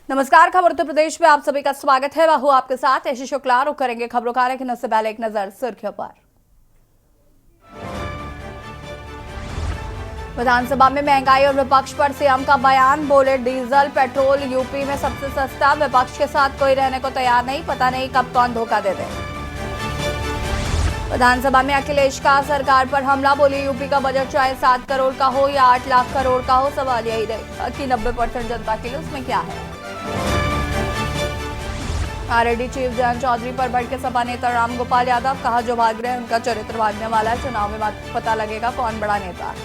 नमस्कार, खबर उत्तर प्रदेश में आप सभी का स्वागत है। बाहू आपके साथ ऐसी शुक्ला रुक करेंगे खबरों का, लेकिन उससे पहले एक नजर सुर्खियों पर। विधानसभा में महंगाई और विपक्ष पर सीएम का बयान, बोले डीजल पेट्रोल यूपी में सबसे सस्ता, विपक्ष के साथ कोई रहने को तैयार नहीं, पता नहीं कब कौन धोखा दे दे। विधानसभा में अखिलेश का सरकार पर हमला, बोली यूपी का बजट चाहे 7 करोड़ का हो या 8 लाख करोड़ का हो, सवाल यही रहेगा कि 90% जनता के लिए उसमें क्या है। आरएडी चीफ जयंत चौधरी पर भड़के सपा नेता राम गोपाल यादव, कहा जो भाग रहे हैं उनका चरित्र भागने वाला है, चुनाव में पता लगेगा कौन बड़ा नेता है।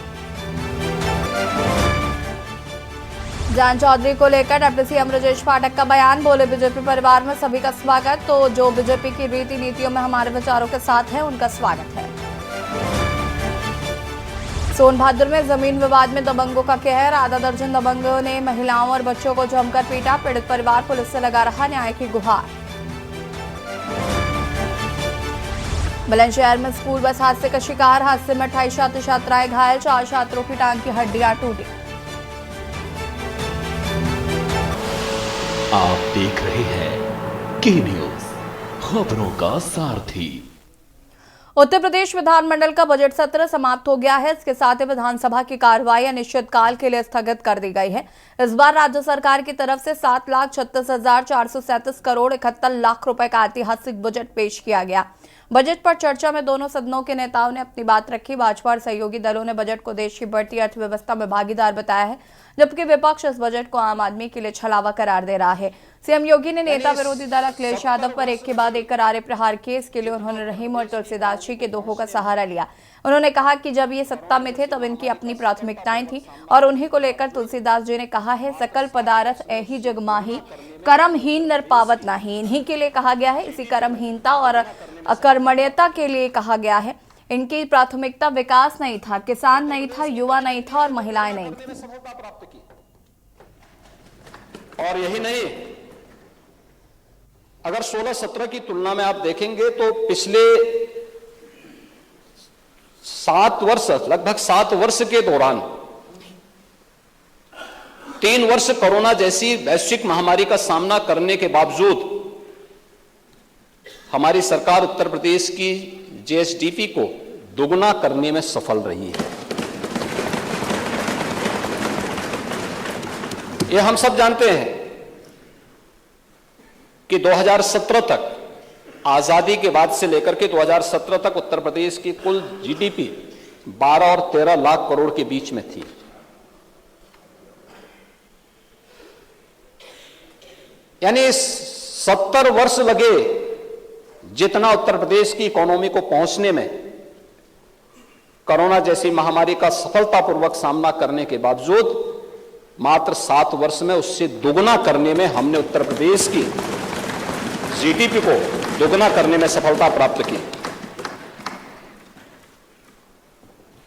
जयंत चौधरी को लेकर डिप्टी सीएम ब्रजेश पाठक का बयान, बोले बीजेपी परिवार में सभी का स्वागत, तो जो बीजेपी की रीति नीतियों में हमारे विचारों के साथ है उनका स्वागत है। सोनभद्र में जमीन विवाद में दबंगों का कहर, आधा दर्जन दबंगों ने महिलाओं और बच्चों को जमकर पीटा, पीड़ित परिवार पुलिस से लगा रहा न्याय की गुहार। बुलंदशहर में स्कूल बस हादसे का शिकार, हादसे में 28 छात्र छात्राएं घायल, 4 छात्रों की टांग की हड्डियां टूटी। आप देख रहे हैं के न्यूज, खबरों का सारथी। उत्तर प्रदेश विधानमंडल का बजट सत्र समाप्त हो गया है। इसके साथ ही विधानसभा की कार्रवाई अनिश्चितकाल के लिए स्थगित कर दी गई है। इस बार राज्य सरकार की तरफ से 7,36,437 करोड़ 71 लाख रुपए का ऐतिहासिक बजट पेश किया गया। बजट पर चर्चा में दोनों सदनों के नेताओं ने अपनी बात रखी। भाजपा और सहयोगी दलों ने बजट को देश की बढ़ती अर्थव्यवस्था में भागीदार बताया है, जबकि विपक्ष इस बजट को आम आदमी के लिए छलावा करार दे रहा है। सीएम योगी ने नेता विरोधी दल अखिलेश यादव पर एक के बाद एक करारे प्रहार किए। इसके लिए उन्होंने रहीम और तुलसीदास जी के दोहों का सहारा लिया। उन्होंने कहा कि जब ये सत्ता में थे तब इनकी अपनी प्राथमिकताएं थी और उन्हीं को लेकर तुलसीदास जी ने कहा है, सकल पदार्थ ऐही जग माही, कर्महीन नर पावत नाही। इन्हीं के लिए कहा गया है। इसी कर्महीनता और अकर्मण्यता के लिए कहा गया है। इनकी प्राथमिकता विकास नहीं था, किसान नहीं था, युवा नहीं था और महिलाएं नहीं थी। और यही नहीं, अगर 16-17 की तुलना में आप देखेंगे तो पिछले 7 वर्ष, लगभग 7 वर्ष के दौरान 3 वर्ष कोरोना जैसी वैश्विक महामारी का सामना करने के बावजूद हमारी सरकार उत्तर प्रदेश की जीएसडीपी को दोगुना करने में सफल रही है। ये हम सब जानते हैं कि 2017 तक, आजादी के बाद से लेकर के 2017 तक उत्तर प्रदेश की कुल जीडीपी 12 और 13 लाख करोड़ के बीच में थी। यानी 70 वर्ष लगे जितना उत्तर प्रदेश की इकोनॉमी को पहुंचने में, कोरोना जैसी महामारी का सफलतापूर्वक सामना करने के बावजूद मात्र 7 वर्ष में उससे दोगुना करने में हमने उत्तर प्रदेश की जीडीपी को दोगुना करने में सफलता प्राप्त की।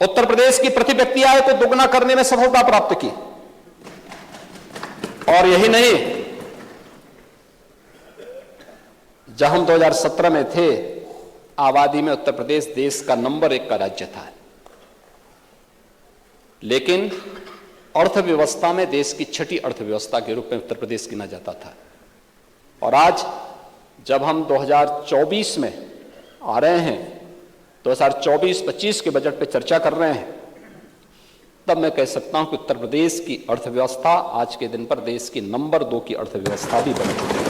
उत्तर प्रदेश की प्रति व्यक्ति आय को दोगुना करने में सफलता प्राप्त की। और यही नहीं, जब हम 2017 में थे, आबादी में उत्तर प्रदेश देश का नंबर 1 का राज्य था, लेकिन अर्थव्यवस्था में देश की 6ठी अर्थव्यवस्था के रूप में उत्तर प्रदेश गिना जाता था। और आज जब हम 2024 में आ रहे हैं, 2024-25 के बजट पे चर्चा कर रहे हैं, तब मैं कह सकता हूं कि उत्तर प्रदेश की अर्थव्यवस्था आज के दिन पर देश की नंबर 2 की अर्थव्यवस्था भी बन चुकी है।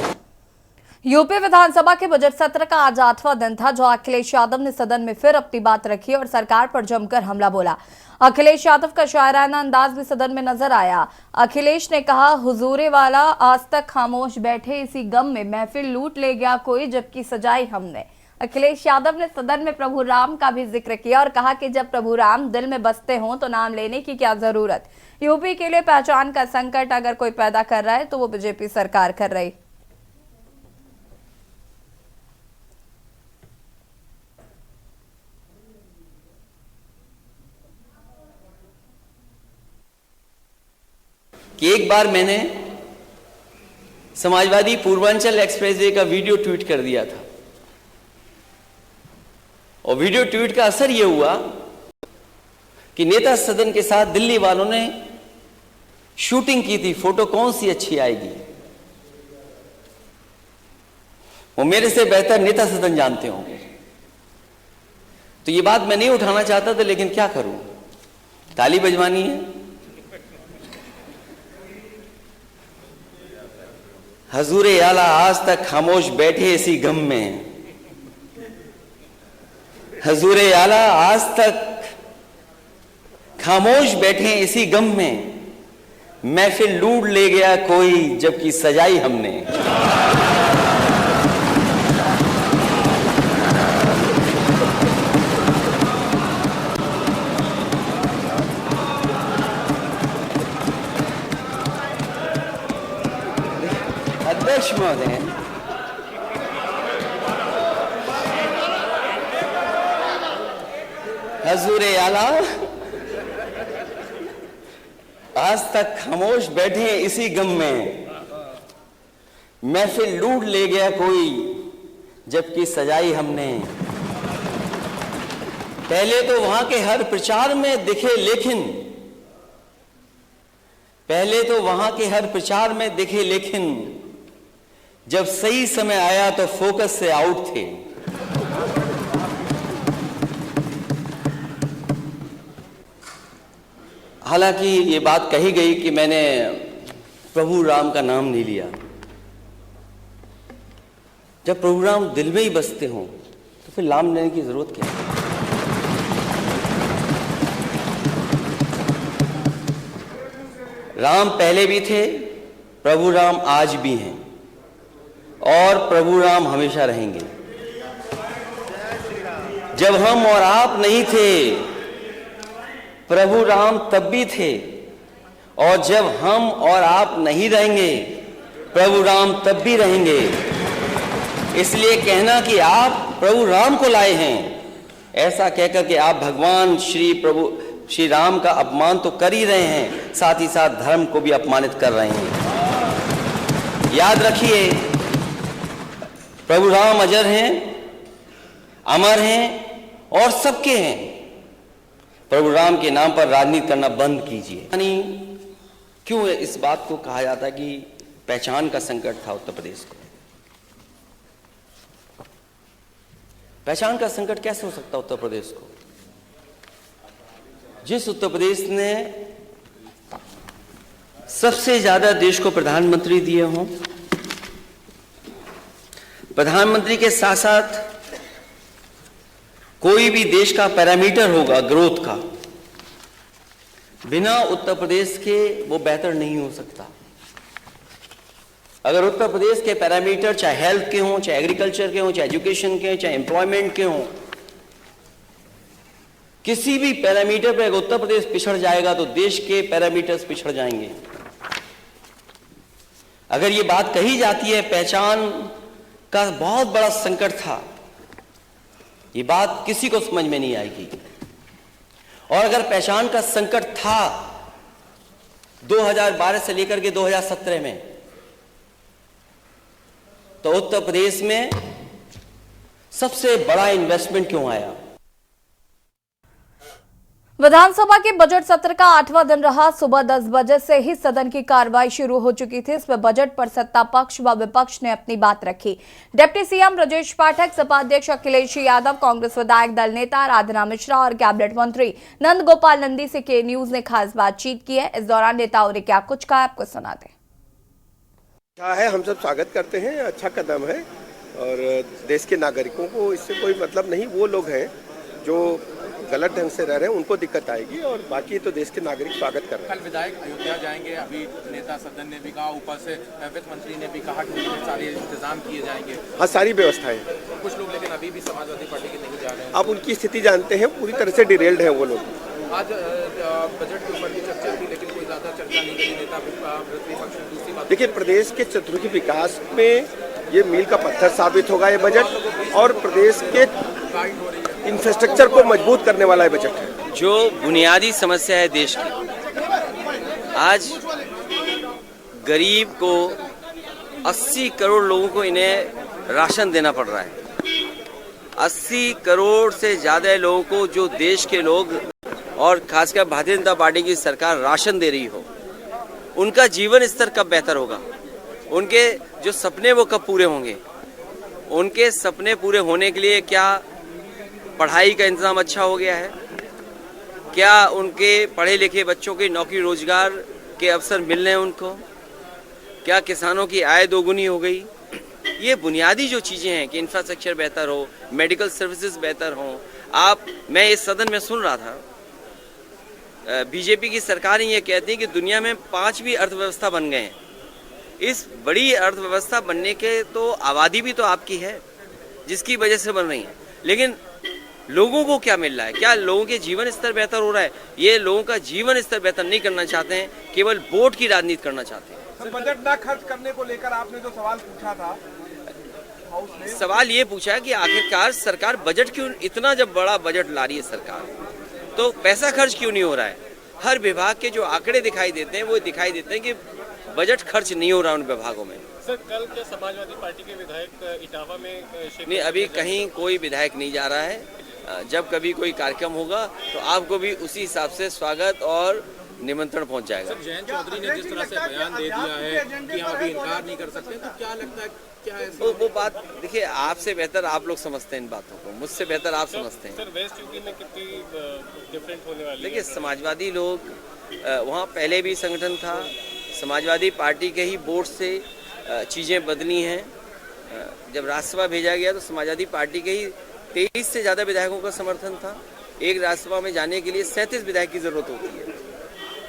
यूपी विधानसभा के बजट सत्र का आज 8वां दिन था, जो अखिलेश यादव ने सदन में फिर अपनी बात रखी और सरकार पर जमकर हमला बोला। अखिलेश यादव का शायराना अंदाज भी सदन में नजर आया। अखिलेश ने कहा, हुजूरे वाला आज तक खामोश बैठे, इसी गम में महफिल लूट ले गया कोई, जबकि सजाई हमने। अखिलेश यादव ने सदन में प्रभु राम का भी जिक्र किया और कहा कि जब प्रभु राम दिल में बसते हों तो नाम लेने की क्या जरूरत। यूपी के लिए पहचान का संकट अगर कोई पैदा कर रहा है तो वो बीजेपी सरकार कर रही। कि एक बार मैंने समाजवादी पूर्वांचल एक्सप्रेसवे का वीडियो ट्वीट कर दिया था और वीडियो ट्वीट का असर यह हुआ कि नेता सदन के साथ दिल्ली वालों ने शूटिंग की थी, फोटो कौन सी अच्छी आएगी। वो मेरे से बेहतर नेता सदन जानते होंगे। तो ये बात मैं नहीं उठाना चाहता था, लेकिन क्या करूं, ताली बजवानी है। हजूरे आला आज तक खामोश बैठे इसी गम में, हजूरे आला आज तक खामोश बैठे इसी गम में, महफिल लूट ले गया कोई जबकि सजाई हमने। अध्यक्ष महोदय, हजूरे आला आज तक खामोश बैठे इसी गम में, महफिल लूट ले गया कोई जबकि सजाई हमने। पहले तो वहां के हर प्रचार में दिखे लेकिन, पहले तो वहां के हर प्रचार में दिखे लेकिन, जब सही समय आया तो फोकस से आउट थे। हालांकि ये बात कही गई कि मैंने प्रभु राम का नाम नहीं लिया। जब प्रभु राम दिल में ही बसते हों तो फिर नाम लेने की जरूरत क्या है? राम पहले भी थे, प्रभु राम आज भी हैं और प्रभु राम हमेशा रहेंगे। जब हम और आप नहीं थे, प्रभु राम तब भी थे, और जब हम और आप नहीं रहेंगे, प्रभु राम तब भी रहेंगे। इसलिए कहना कि आप प्रभु राम को लाए हैं, ऐसा कहकर के आप भगवान श्री राम का अपमान तो कर ही रहे हैं, साथ ही साथ धर्म को भी अपमानित कर रहे हैं। याद रखिए, प्रभु राम अजर हैं, अमर हैं और सबके हैं। प्रभु राम के नाम पर राजनीति करना बंद कीजिए। यानी क्यों इस बात को कहा जाता है कि पहचान का संकट था उत्तर प्रदेश को? पहचान का संकट कैसे हो सकता उत्तर प्रदेश को? जिस उत्तर प्रदेश ने सबसे ज्यादा देश को प्रधानमंत्री दिए हों, प्रधानमंत्री के साथ साथ कोई भी देश का पैरामीटर होगा ग्रोथ का, बिना उत्तर प्रदेश के वो बेहतर नहीं हो सकता। अगर उत्तर प्रदेश के पैरामीटर चाहे हेल्थ के हों, चाहे एग्रीकल्चर के हों, चाहे एजुकेशन के हों, चाहे एम्प्लॉयमेंट के हों, किसी भी पैरामीटर पर अगर उत्तर प्रदेश पिछड़ जाएगा तो देश के पैरामीटर्स पिछड़ जाएंगे। अगर ये बात कही जाती है पहचान का बहुत बड़ा संकट था, ये बात किसी को समझ में नहीं आएगी। और अगर पहचान का संकट था 2012 से लेकर के 2017 में, तो उत्तर प्रदेश में सबसे बड़ा इन्वेस्टमेंट क्यों आया? विधानसभा के बजट सत्र का 8वां दिन रहा। सुबह 10 बजे से ही सदन की कार्रवाई शुरू हो चुकी थी। इसमें बजट पर सत्ता पक्ष व विपक्ष ने अपनी बात रखी। डिप्टी सीएम ब्रजेश पाठक, सपा अध्यक्ष अखिलेश यादव, कांग्रेस विधायक दल नेता राधना मिश्रा और कैबिनेट मंत्री नंद गोपाल नंदी से के न्यूज ने खास बातचीत की है। इस दौरान नेताओं ने क्या कुछ कहा, आपको सुनाते हैं। अच्छा है, हम सब स्वागत करते हैं, अच्छा कदम है और देश के नागरिकों को इससे कोई मतलब नहीं। वो लोग हैं जो गलत ढंग से रह रहे हैं, उनको दिक्कत आएगी और बाकी तो देश के नागरिक स्वागत कर रहे हैं। कल विधायक अयोध्या जाएंगे, अभी नेता सदन ने भी कहा, ऊपर से वित्त मंत्री ने भी कहा कि सारे इंतजाम किए जाएंगे। हाँ, सारी व्यवस्थाएं। कुछ लोग लेकिन अभी भी समाजवादी पार्टी के नहीं जा रहे हैं। आप उनकी स्थिति जानते हैं, पूरी तरह से डिरेल्ड है वो लोग। आज बजट के ऊपर भी चर्चा की, लेकिन कोई ज्यादा चर्चा नहीं करी। नेता विपक्ष ने दूसरी बात, देखिए, प्रदेश के चतुर्मुखी विकास में ये मील का पत्थर साबित होगा ये बजट, और प्रदेश के इंफ्रास्ट्रक्चर को मजबूत करने वाला ये बजट है। जो बुनियादी समस्या है देश की, आज गरीब को 80 करोड़ लोगों को इन्हें राशन देना पड़ रहा है। 80 करोड़ से ज़्यादा लोगों को जो देश के लोग और खासकर भारतीय जनता पार्टी की सरकार राशन दे रही हो, उनका जीवन स्तर कब बेहतर होगा, उनके जो सपने वो कब पूरे होंगे? उनके सपने पूरे होने के लिए क्या पढ़ाई का इंतजाम अच्छा हो गया है? क्या उनके पढ़े लिखे बच्चों की नौकरी रोजगार के अवसर मिल रहे हैं उनको? क्या किसानों की आय दोगुनी हो गई? ये बुनियादी जो चीज़ें हैं कि इंफ्रास्ट्रक्चर बेहतर हो, मेडिकल सर्विसेज बेहतर हों। मैं इस सदन में सुन रहा था, बीजेपी की सरकारें ये कहती है कि दुनिया में 5वीं अर्थव्यवस्था बन गए हैं। इस बड़ी अर्थव्यवस्था बनने के तो आबादी भी तो आपकी है, जिसकी वजह से बन रही है, लेकिन लोगों को क्या मिल रहा है? क्या लोगों के जीवन स्तर बेहतर हो रहा है? ये लोगों का जीवन स्तर बेहतर नहीं करना चाहते हैं, केवल वोट की राजनीति करना चाहते हैं। सर, बजट ना खर्च करने को लेकर आपने जो सवाल पूछा था हाउस में, सवाल ये पूछा कि आखिरकार सरकार बजट क्यों, इतना जब बड़ा बजट ला रही है सरकार, तो पैसा खर्च क्यों नहीं हो रहा है? हर विभाग के जो आंकड़े दिखाई देते हैं वो दिखाई देते हैं कि बजट खर्च नहीं हो रहा उन विभागों में। सर, कल क्या समाजवादी पार्टी के विधायक इटावा में नहीं, अभी कहीं कोई विधायक नहीं जा रहा है। जब कभी कोई कार्यक्रम होगा तो आपको भी उसी हिसाब से स्वागत और निमंत्रण पहुंच जाएगा। सर, जयंत चौधरी ने जिस तरह से बयान दे दिया है कि हम अभी इनकार नहीं कर सकते, तो क्या लगता है क्या है? वो बात देखिए, आपसे बेहतर आप लोग समझते हैं इन बातों को, मुझसे बेहतर आप समझते हैं। सर, वेस्ट यूपी में कितनी डिफरेंट होने वाली है? देखिए, समाजवादी लोग वहाँ पहले भी संगठन था, समाजवादी पार्टी के ही बोर्ड से चीज़ें बदली हैं। जब राज्यसभा भेजा गया तो समाजवादी पार्टी के ही 23 से ज़्यादा विधायकों का समर्थन था। एक राज्यसभा में जाने के लिए 37 विधायक की ज़रूरत होती है,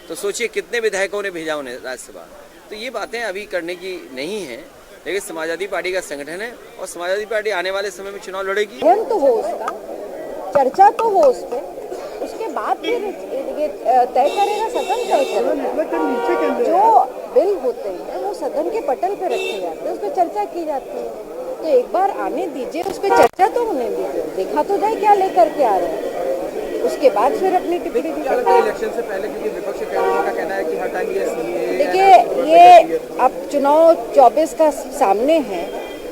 तो सोचिए कितने विधायकों ने भेजा उन्हें राज्यसभा। तो ये बातें अभी करने की नहीं है, लेकिन समाजवादी पार्टी का संगठन है और समाजवादी पार्टी आने वाले समय में चुनाव लड़ेगी। तो हो उसका चर्चा तो हो उस पर, उसके बाद फिर ये तय करेगा सदन, तय करेगा। जो बिल होते हैं वो सदन के पटल पे रखे जाते हैं, उस पर चर्चा की जाती है। तो एक बार आने दीजिए, उस पर चर्चा तो होने दीजिए, देखा तो जाए क्या लेकर के आ रहे हैं, उसके बाद फिर अपनी टिप्पणी भी करते हैं। इलेक्शन से पहले क्योंकि विपक्ष के का कहना है कि हर टाइम ये सीए, देखिए, ये अब चुनाव 24 का सामने है,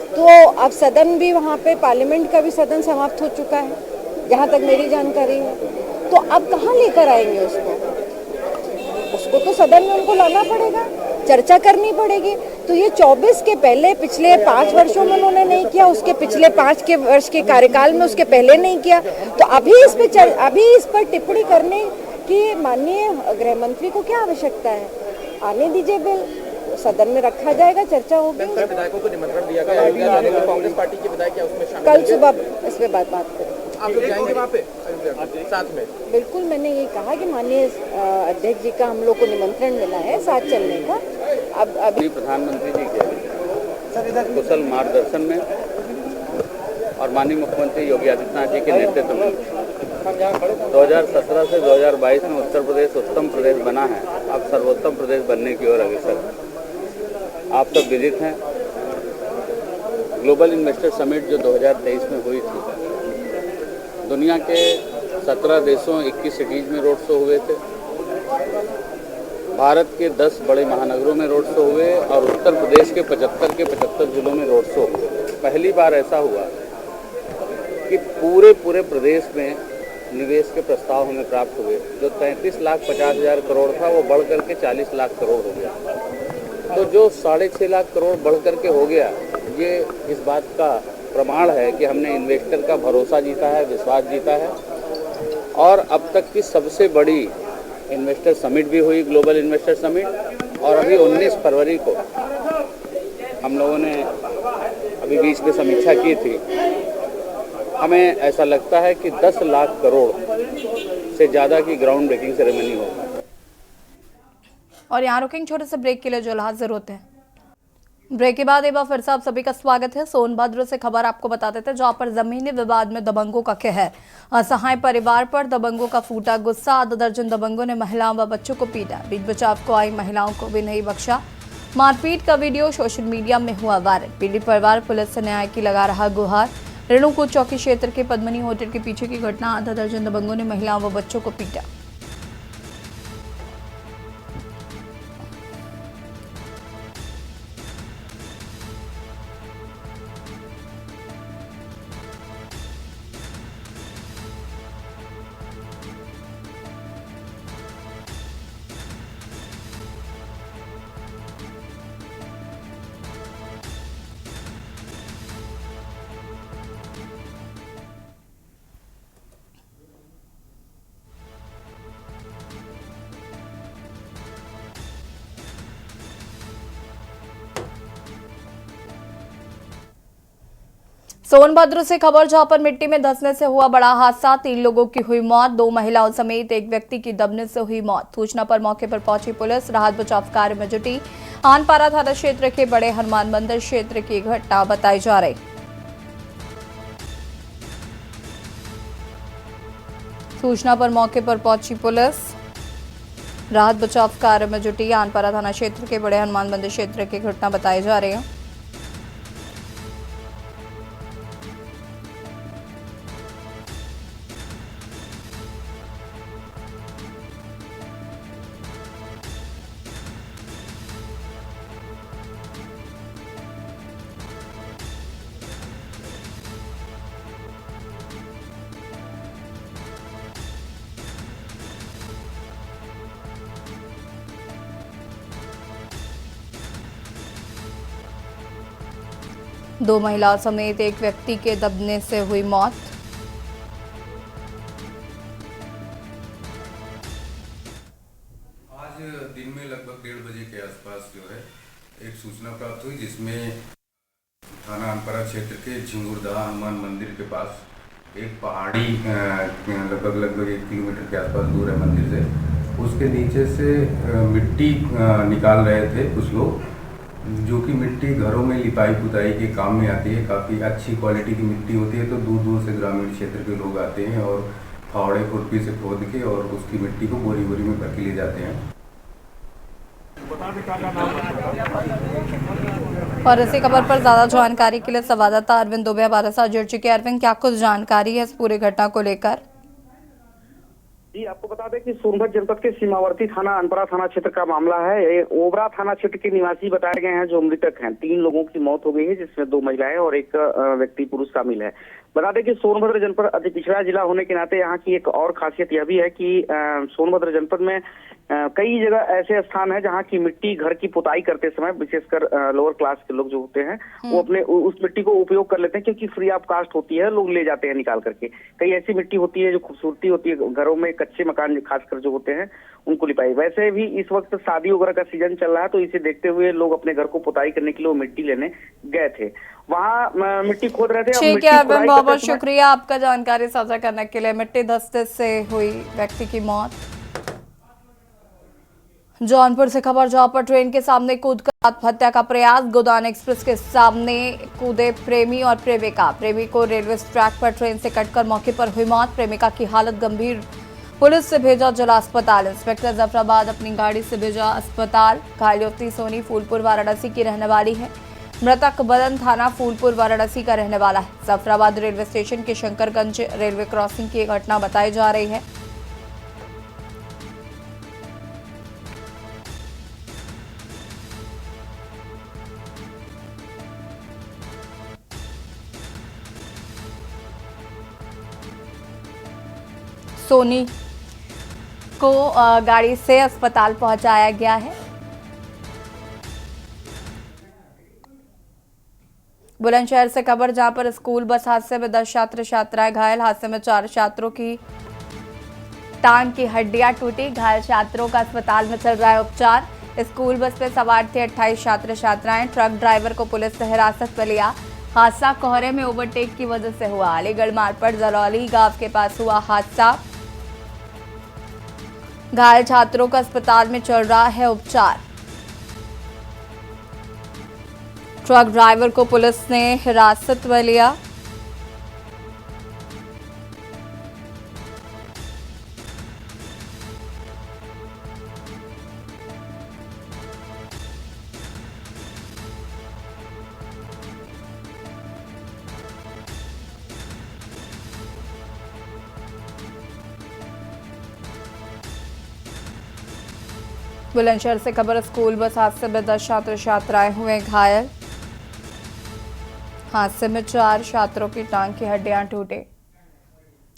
तो अब सदन भी वहाँ पे पार्लियामेंट का भी सदन समाप्त हो चुका है जहाँ तक मेरी जानकारी है। तो अब कहाँ लेकर आएंगे उसको तो सदन में उनको लाना पड़ेगा, चर्चा करनी पड़ेगी। तो ये 24 के पहले पिछले 5 वर्षों में उन्होंने नहीं किया, उसके पिछले 5 वर्ष के कार्यकाल में उसके पहले नहीं किया, तो अभी इस पर टिप्पणी करने की माननीय गृह मंत्री को क्या आवश्यकता है? आने दीजिए बिल, सदन में रखा जाएगा, चर्चा होगी। विधायकों को निमंत्रण दिया गया, कांग्रेस पार्टी के विधायक क्या उसमें शामिल? कल सुबह इस पे बात करें। आप लोग जाएंगे वहाँ पे साथ में? बिल्कुल, मैंने ये कहा कि माननीय अध्यक्ष जी का हम लोग को निमंत्रण मिला है साथ चलने का। अब अभी प्रधानमंत्री जी के कुशल मार्गदर्शन में और माननीय मुख्यमंत्री योगी आदित्यनाथ जी के नेतृत्व में 2017 से 2022 में उत्तर प्रदेश उत्तम प्रदेश बना है, अब सर्वोत्तम प्रदेश बनने की ओर अग्रसर है। आप सब विदित हैं, ग्लोबल इन्वेस्टर समिट जो 2023 में हुई थी, दुनिया के 17 देशों 21 सिटीज़ में रोड शो हुए थे, भारत के 10 बड़े महानगरों में रोड शो हुए और उत्तर प्रदेश के 75 के 75 जिलों में रोड शो हुए। पहली बार ऐसा हुआ कि पूरे प्रदेश में निवेश के प्रस्ताव हमें प्राप्त हुए। जो 33,50,000 करोड़ था वो बढ़ करके 40 लाख करोड़ हो गया। तो जो 6.5 लाख करोड़ बढ़ करके हो गया, ये इस बात का प्रमाण है कि हमने इन्वेस्टर का भरोसा जीता है, विश्वास जीता है। और अब तक की सबसे बड़ी इन्वेस्टर समिट भी हुई, ग्लोबल इन्वेस्टर समिट, और अभी 19 फरवरी को हम लोगों ने अभी बीच में समीक्षा की थी। हमें ऐसा लगता है कि 10 लाख करोड़ से ज़्यादा की ग्राउंड ब्रेकिंग सेरेमनी होगी। और यहाँ रुकेंगे छोटे से ब्रेक के लिए, जो हाजिर होते हैं। ब्रेक के बाद एक बार फिर से आप सभी का स्वागत है। सोनभद्र से खबर आपको बता देते हैं, जहां पर जमीनी विवाद में दबंगों का कहर, असहाय परिवार पर दबंगों का फूटा गुस्सा। आधा दर्जन दबंगों ने महिलाओं व बच्चों को पीटा, बीच बचाव को आई महिलाओं को भी नहीं बख्शा। मारपीट का वीडियो सोशल मीडिया में हुआ वायरल। पीड़ित परिवार पुलिस से न्याय की लगा रहा गुहार। रेणुकूट चौकी क्षेत्र के पद्मनी होटल के पीछे की घटना, आधा दर्जन दबंगों ने महिलाओं व बच्चों को पीटा। सोनभद्र से खबर जहां पर मिट्टी में धंसने से हुआ बड़ा हादसा, 3 लोगों की हुई मौत, 2 महिलाओं समेत एक व्यक्ति की दबने से हुई मौत। सूचना पर मौके पर पहुंची पुलिस राहत बचाव कार्य में जुटी। आनपारा थाना क्षेत्र के बड़े हनुमान मंदिर क्षेत्र की घटना बताई जा रही। सूचना पर मौके पर पहुंची पुलिस राहत बचाव कार्य में जुटी। आनपारा थाना क्षेत्र के बड़े हनुमान मंदिर क्षेत्र की घटना बताई जा रही है। दो महिलाओं समेत एक व्यक्ति के दबने से हुई मौत। आज दिन में लगभग 1:30 बजे के आसपास जो है एक सूचना प्राप्त हुई, जिसमें थाना आनपारा क्षेत्र के झिंगुरदहा हनुमान मंदिर के पास एक पहाड़ी लगभग 1 किलोमीटर के आसपास दूर है मंदिर से, उसके नीचे से मिट्टी निकाल रहे थे कुछ लोग, जो कि मिट्टी घरों में लिपाई पुताई के काम में आती है। काफ़ी अच्छी क्वालिटी की मिट्टी होती है, तो दूर दूर से ग्रामीण क्षेत्र के लोग आते हैं और फावड़े खुरपी से खोद के और उसकी मिट्टी को बोरी बोरी में भर के ले जाते हैं। और इसी खबर पर ज्यादा जानकारी के लिए संवाददाता अरविंद दुबे हमारे साथ जुड़ चुके हैं। अरविंद, क्या कुछ जानकारी है इस पूरी घटना को लेकर? जी, आपको बता दें कि सोनभद्र जनपद के सीमावर्ती थाना अनपरा थाना क्षेत्र का मामला है। ये ओबरा थाना क्षेत्र के निवासी बताए गए हैं जो मृतक हैं। 3 लोगों की मौत हो गई है, जिसमें 2 महिलाएं और एक व्यक्ति पुरुष शामिल है। बता दें कि सोनभद्र जनपद अति पिछड़ा जिला होने के नाते यहाँ की एक और खासियत यह भी है कि सोनभद्र जनपद में कई जगह ऐसे स्थान है जहाँ की मिट्टी घर की पुताई करते समय विशेषकर लोअर क्लास के लोग जो होते हैं वो अपने उस मिट्टी को उपयोग कर लेते हैं, क्योंकि फ्री ऑफ कास्ट होती है, लोग ले जाते हैं निकाल करके। कई ऐसी मिट्टी होती है जो खूबसूरती होती है, घरों में कच्चे मकान खासकर जो होते हैं उनको लिपाई। वैसे भी इस वक्त शादी वगैरह का सीजन चल रहा है, तो इसे देखते हुए लोग अपने घर को पुताई करने के लिए वो मिट्टी लेने गए थे, वहाँ मिट्टी खोद रहे थे। ठीक है अरविंद, बहुत बहुत शुक्रिया आपका जानकारी साझा करने के लिए। मिट्टी धंसने से हुई व्यक्ति की मौत। जौनपुर से खबर, जहां पर ट्रेन के सामने कूदकर आत्महत्या का प्रयास। गोदान एक्सप्रेस के सामने कूदे प्रेमी और प्रेमिका। प्रेमी को रेलवे ट्रैक पर ट्रेन से कटकर मौके पर हुई मौत। प्रेमिका की हालत गंभीर, पुलिस से भेजा जिला अस्पताल। इंस्पेक्टर जफराबाद अपनी गाड़ी से भेजा अस्पताल। घायल युवती सोनी फूलपुर वाराणसी की रहने वाली है। मृतक बदन थाना फूलपुर वाराणसी का रहने वाला है। जफराबाद रेलवे स्टेशन के शंकरगंज रेलवे क्रॉसिंग की घटना बताई जा रही है। सोनी को गाड़ी से अस्पताल पहुंचाया गया है। बुलंदशहर से खबर, जहां पर स्कूल बस हादसे में 10 छात्र छात्राएं घायल। हादसे में 4 छात्रों की टांग की हड्डियां टूटी। घायल छात्रों का अस्पताल में चल रहा है उपचार। स्कूल बस में सवार थे 28 छात्र छात्राएं। ट्रक ड्राइवर को पुलिस ने हिरासत में लिया। हादसा कोहरे में ओवरटेक की वजह से हुआ। अलीगढ़ मार्ग पर जलौली गांव के पास हुआ हादसा। घायल छात्रों का अस्पताल में चल रहा है उपचार। ट्रक ड्राइवर को पुलिस ने हिरासत में लिया। बुलंदशहर से खबर, स्कूल बस हादसे में 10 छात्र छात्राएं हुए घायल। हादसे में 4 छात्रों की टांग की हड्डियां टूटी।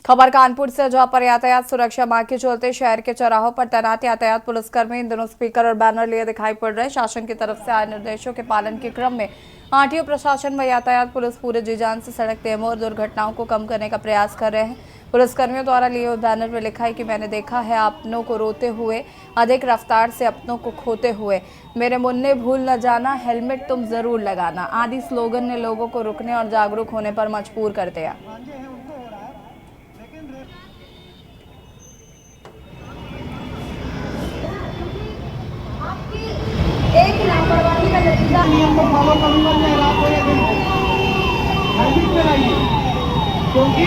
खबर कानपुर से, जहां पर यातायात सुरक्षा माह के चलते शहर के चौराहों पर तैनात यातायात पुलिसकर्मी इन दिनों स्पीकर और बैनर लिए दिखाई पड़ रहे हैं। शासन की तरफ से आए निर्देशों के पालन के क्रम में आरटीओ प्रशासन व यातायात पुलिस पूरे जी जान से सड़क नियमों और दुर्घटनाओं को कम करने का प्रयास कर रहे हैं। पुलिसकर्मियों द्वारा लिए हुए बैनर में लिखा है कि मैंने देखा है अपनों को रोते हुए, अधिक रफ्तार से अपनों को खोते हुए, मेरे मुन्ने भूल न जाना, हेलमेट तुम जरूर लगाना आदि स्लोगन ने लोगों को रुकने और जागरूक होने पर मजबूर कर दिया। एक लापरवाही का नतीजा नियम को फॉलो करूंगा, चाहे रात हो या दिन हो, हेलमेट लगाइए क्योंकि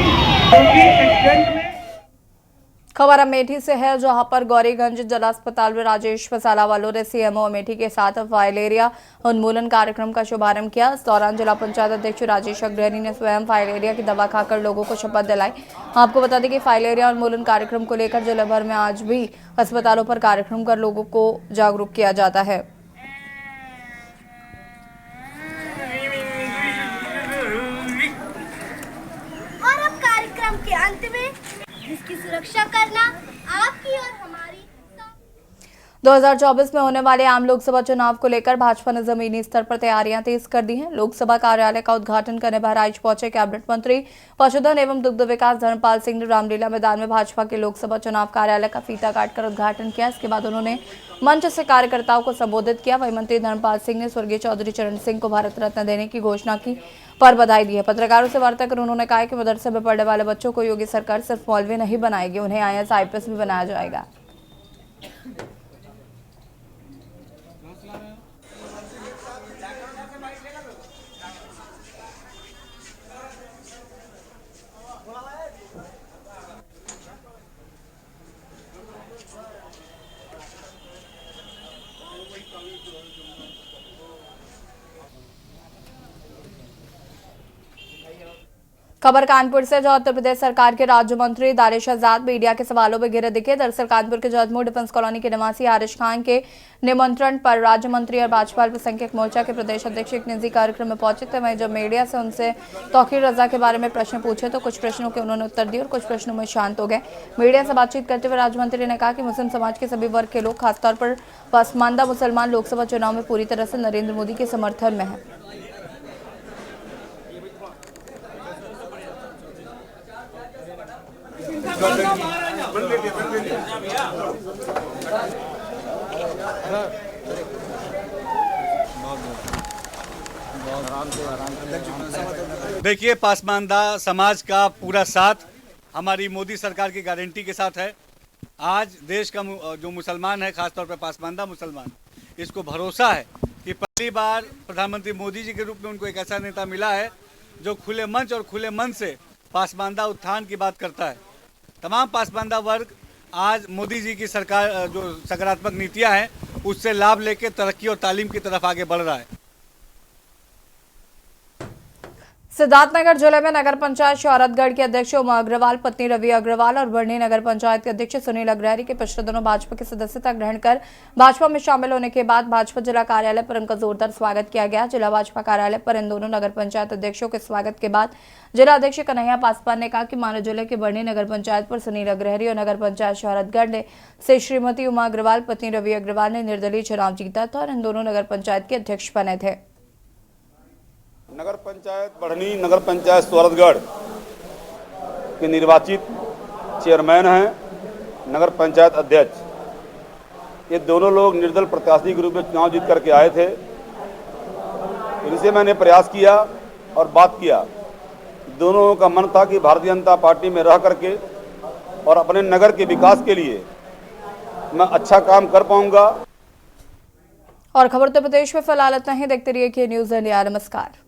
एक्सीडेंट में। खबर अमेठी से है, जहां पर गौरीगंज जिला अस्पताल में राजेश वसाला वालों ने सीएमओ अमेठी के साथ फाइलेरिया उन्मूलन कार्यक्रम का शुभारंभ किया। इस दौरान जिला पंचायत अध्यक्ष राजेश अग्रहरी ने स्वयं फाइलेरिया की दवा खाकर लोगों को शपथ दिलाई। आपको बता दें कि फाइलेरिया उन्मूलन कार्यक्रम को लेकर जिले भर में आज भी अस्पतालों पर कार्यक्रम कर लोगों को जागरूक किया जाता है। के अंत में जिसकी सुरक्षा करना आपकी और हमारी। 2024 में होने वाले आम लोकसभा चुनाव को लेकर भाजपा ने जमीनी स्तर पर तैयारियां तेज कर दी हैं। लोकसभा कार्यालय का उद्घाटन करने बहराइच पहुंचे कैबिनेट मंत्री पशुधन एवं दुग्ध विकास धर्मपाल सिंह ने रामलीला मैदान में भाजपा के लोकसभा चुनाव कार्यालय का फीता काटकर उद्घाटन किया। इसके बाद उन्होंने मंच से कार्यकर्ताओं को संबोधित किया। वहीं मंत्री धर्मपाल सिंह ने स्वर्गीय चौधरी चरण सिंह को भारत रत्न देने की घोषणा की पर बधाई दी है। पत्रकारों से वार्ता कर उन्होंने कहा कि मदरसे में पढ़ने वाले बच्चों को योगी सरकार सिर्फ मौलवी नहीं बनाएगी, उन्हें IAS IPS भी बनाया जाएगा। खबर कानपुर से, जहां उत्तर प्रदेश सरकार के राज्य मंत्री दानिश आजाद मीडिया के सवालों में घिरे दिखे। दरअसल कानपुर के जजमू डिफेंस कॉलोनी के निवासी आरिश खान के निमंत्रण पर राज्य मंत्री और भाजपा अल्पसंख्यक मोर्चा के प्रदेश अध्यक्ष एक निजी कार्यक्रम में पहुंचे थे। वहीं जब मीडिया से उनसे तौकीर रजा के बारे में प्रश्न पूछे तो कुछ प्रश्नों के उन्होंने उत्तर दिए और कुछ प्रश्नों में शांत हो गए। मीडिया से बातचीत करते हुए राज्य मंत्री ने कहा कि मुस्लिम समाज के सभी वर्ग के लोग, खासतौर पर पसमानदा मुसलमान, लोकसभा चुनाव में पूरी तरह से नरेंद्र मोदी के समर्थन में है। देखिए, पासमानदा समाज का पूरा साथ हमारी मोदी सरकार की गारंटी के साथ है। आज देश का जो मुसलमान है, खासतौर पर पासमानदा मुसलमान, इसको भरोसा है कि पहली बार प्रधानमंत्री मोदी जी के रूप में उनको एक ऐसा नेता मिला है जो खुले मंच और खुले मन से पासमानदा उत्थान की बात करता है। तमाम पासमानदा वर्ग आज मोदी जी की सरकार जो सकारात्मक नीतियां हैं उससे लाभ लेकर तरक्की और तालीम की तरफ आगे बढ़ रहा है। सिद्धार्थनगर जिले में नगर पंचायत शौहरतगढ़ के अध्यक्ष उमा अग्रवाल, पत्नी रवि अग्रवाल और बढ़नी नगर पंचायत के अध्यक्ष सुनील अग्रहरी के पिछले दिनों भाजपा की सदस्यता ग्रहण कर भाजपा में शामिल होने के बाद भाजपा जिला कार्यालय पर उनका जोरदार स्वागत किया गया। जिला भाजपा कार्यालय पर इन दोनों नगर पंचायत अध्यक्षों के स्वागत के बाद जिला अध्यक्ष कन्हैया पासवान ने कहा कि मानव जिले के बढ़नी नगर पंचायत पर सुनील अग्रहरी और नगर पंचायत शौहरतगढ़ से श्रीमती उमा अग्रवाल, पत्नी रवि अग्रवाल ने निर्दलीय चुनाव जीता था और इन दोनों नगर पंचायत के अध्यक्ष बने थे। नगर पंचायत बढ़नी, नगर पंचायत शौहरतगढ़ के निर्वाचित चेयरमैन हैं, नगर पंचायत अध्यक्ष। ये दोनों लोग निर्दल प्रत्याशी के रूप में चुनाव जीत करके आए थे। इनसे मैंने प्रयास किया और बात किया। दोनों का मन था कि भारतीय जनता पार्टी में रह करके और अपने नगर के विकास के लिए मैं अच्छा काम कर पाऊंगा। और खबर उत्तर प्रदेश में फिलहाल इतना ही। देखते रहिए कि न्यूज़ इंडिया। नमस्कार।